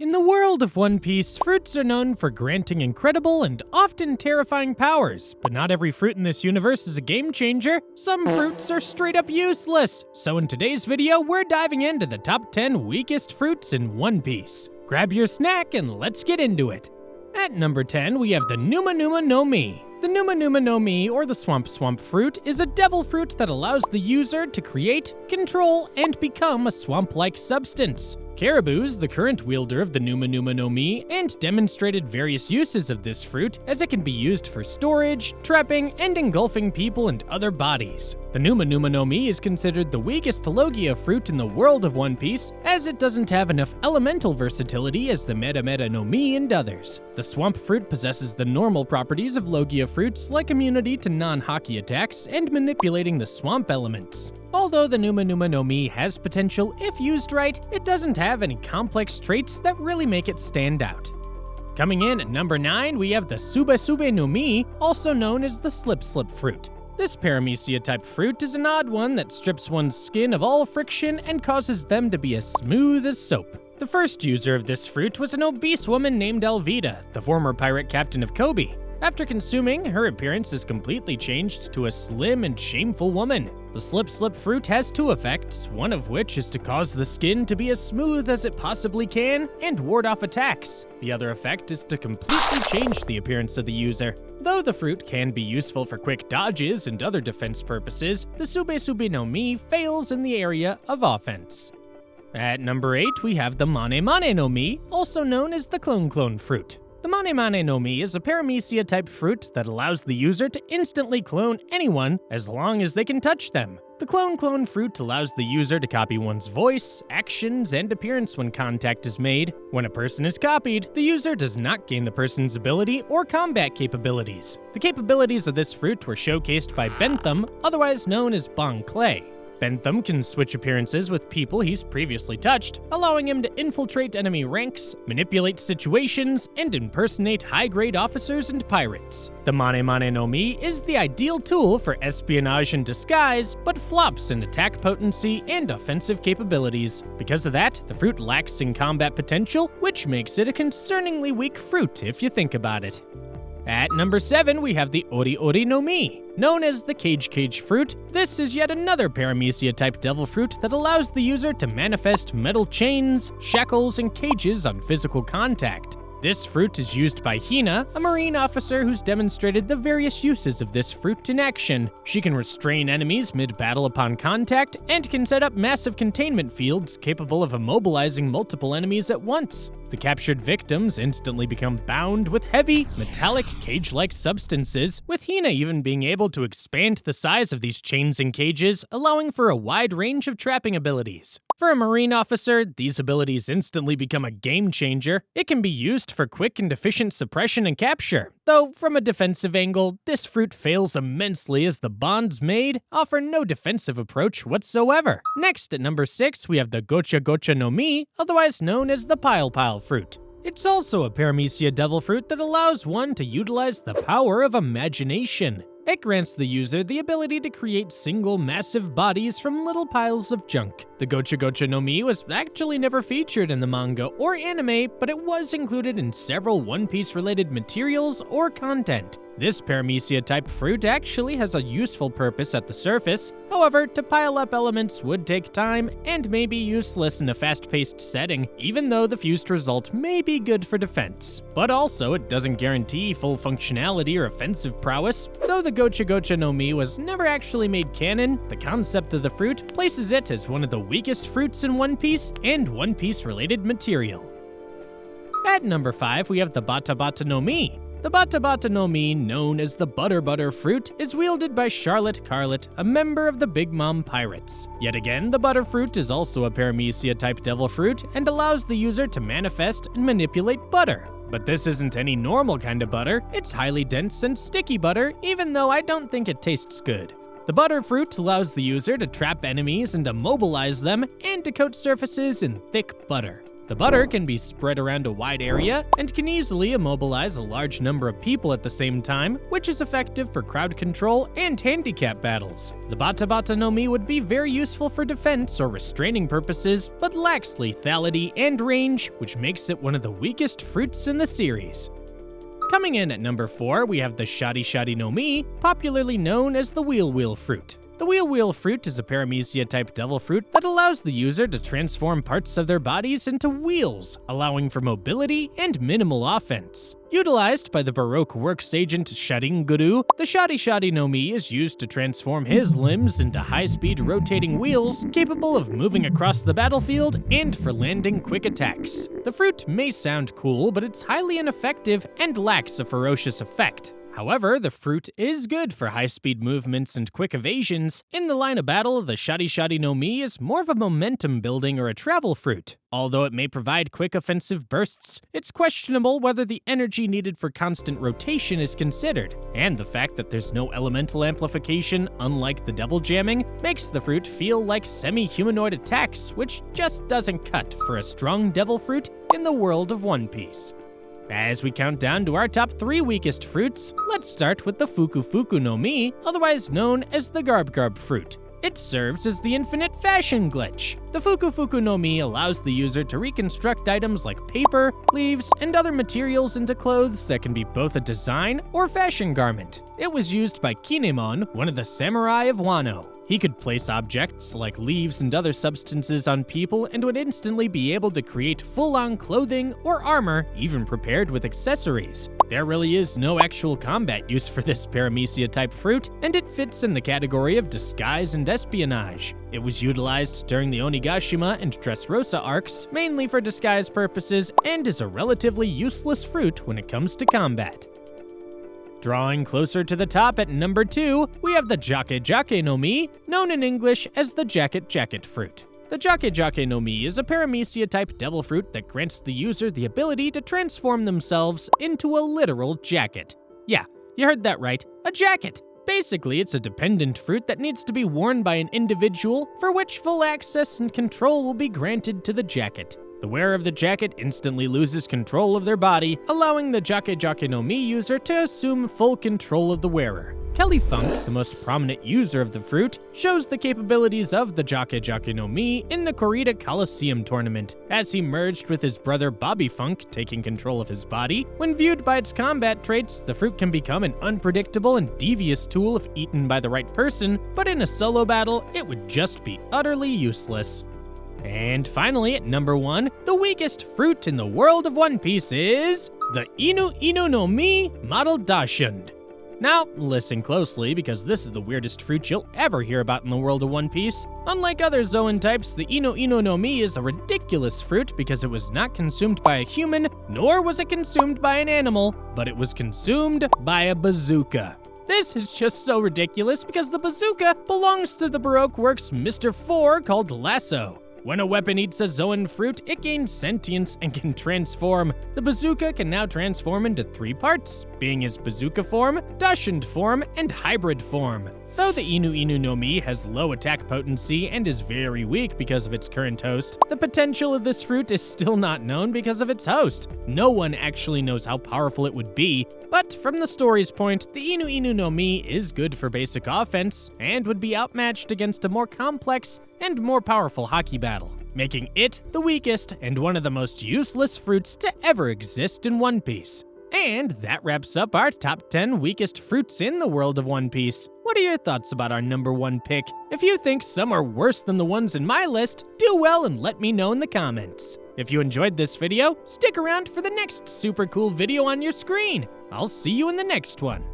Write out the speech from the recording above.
In the world of One Piece, fruits are known for granting incredible and often terrifying powers, but not every fruit in this universe is a game changer. Some fruits are straight up useless. So in today's video, we're diving into the top 10 weakest fruits in One Piece. Grab your snack and let's get into it. At number 10, we have the Numa Nomi. The Numa Nomi, or the Swamp fruit, is a devil fruit that allows the user to create, control, and become a swamp-like substance. Caribou's the current wielder of the Numa Nomi and demonstrated various uses of this fruit, as it can be used for storage, trapping, and engulfing people and other bodies. The Numa Nomi is considered the weakest Logia fruit in the world of One Piece, as it doesn't have enough elemental versatility as the Meta Nomi and others. The swamp fruit possesses the normal properties of Logia fruits, like immunity to non-Haki attacks and manipulating the swamp elements. Although the Numa Nomi has potential if used right, it doesn't have any complex traits that really make it stand out. Coming in at number 9, we have the Sube Nomi, also known as the Slip fruit. This paramecia-type fruit is an odd one that strips one's skin of all friction and causes them to be as smooth as soap. The first user of this fruit was an obese woman named Alvida, the former pirate captain of Kobe. After consuming, her appearance is completely changed to a slim and shameful woman. The slip fruit has two effects, one of which is to cause the skin to be as smooth as it possibly can and ward off attacks. The other effect is to completely change the appearance of the user. Though the fruit can be useful for quick dodges and other defense purposes, the Sube Nomi fails in the area of offense. At number 8, we have the Mane Nomi, also known as the Clone fruit. The Mane Nomi is a paramecia-type fruit that allows the user to instantly clone anyone as long as they can touch them. The clone fruit allows the user to copy one's voice, actions, and appearance when contact is made. When a person is copied, the user does not gain the person's ability or combat capabilities. The capabilities of this fruit were showcased by Bentham, otherwise known as Bon Clay. Bentham can switch appearances with people he's previously touched, allowing him to infiltrate enemy ranks, manipulate situations, and impersonate high-grade officers and pirates. The Mane Nomi is the ideal tool for espionage and disguise, but flops in attack potency and offensive capabilities. Because of that, the fruit lacks in combat potential, which makes it a concerningly weak fruit if you think about it. At number 7, we have the Ori Ori Nomi. Known as the Cage fruit, this is yet another paramecia-type devil fruit that allows the user to manifest metal chains, shackles, and cages on physical contact. This fruit is used by Hina, a marine officer who's demonstrated the various uses of this fruit in action. She can restrain enemies mid-battle upon contact, and can set up massive containment fields capable of immobilizing multiple enemies at once. The captured victims instantly become bound with heavy, metallic, cage-like substances, with Hina even being able to expand the size of these chains and cages, allowing for a wide range of trapping abilities. For a marine officer, these abilities instantly become a game changer. It can be used for quick and efficient suppression and capture. Though, from a defensive angle, this fruit fails immensely as the bonds made offer no defensive approach whatsoever. Next, at number 6, we have the Gocha Nomi, otherwise known as the Pile fruit. It's also a paramecia devil fruit that allows one to utilize the power of imagination. It grants the user the ability to create single massive bodies from little piles of junk. The Gocha Nomi was actually never featured in the manga or anime, but it was included in several One Piece related materials or content. This paramecia-type fruit actually has a useful purpose at the surface. However, to pile up elements would take time and may be useless in a fast-paced setting, even though the fused result may be good for defense. But also, it doesn't guarantee full functionality or offensive prowess. Though the Gocha Nomi was never actually made canon, the concept of the fruit places it as one of the weakest fruits in One Piece and One Piece-related material. At number 5, we have the Bata Nomi. The Bata Nomi, known as the Butter fruit, is wielded by Charlotte Carlet, a member of the Big Mom Pirates. Yet again, the butter fruit is also a paramecia-type devil fruit and allows the user to manifest and manipulate butter. But this isn't any normal kind of butter, it's highly dense and sticky butter, even though I don't think it tastes good. The butter fruit allows the user to trap enemies and immobilize them, and to coat surfaces in thick butter. The butter can be spread around a wide area and can easily immobilize a large number of people at the same time, which is effective for crowd control and handicap battles. The Bata Nomi would be very useful for defense or restraining purposes, but lacks lethality and range, which makes it one of the weakest fruits in the series. Coming in at number 4, we have the Shari Nomi, popularly known as the Wheel fruit. The Wheel fruit is a paramecia-type devil fruit that allows the user to transform parts of their bodies into wheels, allowing for mobility and minimal offense. Utilized by the Baroque works agent Sharinguru, the Shari Nomi is used to transform his limbs into high-speed rotating wheels capable of moving across the battlefield and for landing quick attacks. The fruit may sound cool, but it's highly ineffective and lacks a ferocious effect. However, the fruit is good for high-speed movements and quick evasions. In the line of battle, the Shari Nomi is more of a momentum-building or a travel fruit. Although it may provide quick offensive bursts, it's questionable whether the energy needed for constant rotation is considered, and the fact that there's no elemental amplification, unlike the devil jamming, makes the fruit feel like semi-humanoid attacks, which just doesn't cut for a strong devil fruit in the world of One Piece. As we count down to our top 3 weakest fruits, let's start with the Fuku Nomi, otherwise known as the Garb fruit. It serves as the infinite fashion glitch. The Fuku Nomi allows the user to reconstruct items like paper, leaves, and other materials into clothes that can be both a design or fashion garment. It was used by Kinemon, one of the samurai of Wano. He could place objects like leaves and other substances on people and would instantly be able to create full-on clothing or armor, even prepared with accessories. There really is no actual combat use for this paramecia-type fruit, and it fits in the category of disguise and espionage. It was utilized during the Onigashima and Dressrosa arcs, mainly for disguise purposes, and is a relatively useless fruit when it comes to combat. Drawing closer to the top at number 2, we have the Jake Nomi, known in English as the jacket fruit. The Jake Nomi is a paramecia-type devil fruit that grants the user the ability to transform themselves into a literal jacket. Yeah, you heard that right, a jacket. Basically, it's a dependent fruit that needs to be worn by an individual, for which full access and control will be granted to the jacket. The wearer of the jacket instantly loses control of their body, allowing the Jake Nomi user to assume full control of the wearer. Kelly Funk, the most prominent user of the fruit, shows the capabilities of the Jake Nomi in the Corrida Coliseum tournament, as he merged with his brother Bobby Funk, taking control of his body. When viewed by its combat traits, the fruit can become an unpredictable and devious tool if eaten by the right person, but in a solo battle, it would just be utterly useless. And finally, at number 1, the weakest fruit in the world of One Piece is the Inu Nomi model Dachshund. Now, listen closely, because this is the weirdest fruit you'll ever hear about in the world of One Piece. Unlike other Zoan types, the Inu Nomi is a ridiculous fruit because it was not consumed by a human, nor was it consumed by an animal, but it was consumed by a bazooka. This is just so ridiculous because the bazooka belongs to the Baroque works Mr. 4 called Lasso. When a weapon eats a Zoan fruit, it gains sentience and can transform. The bazooka can now transform into 3 parts, being his bazooka form, Dachshund form, and hybrid form. Though the Inu Nomi has low attack potency and is very weak because of its current host, the potential of this fruit is still not known because of its host. No one actually knows how powerful it would be, but from the story's point, the Inu Nomi is good for basic offense and would be outmatched against a more complex and more powerful hockey battle, making it the weakest and one of the most useless fruits to ever exist in One Piece. And that wraps up our top 10 weakest fruits in the world of One Piece. What are your thoughts about our number 1 pick? If you think some are worse than the ones in my list, do well and let me know in the comments. If you enjoyed this video, stick around for the next super cool video on your screen. I'll see you in the next one.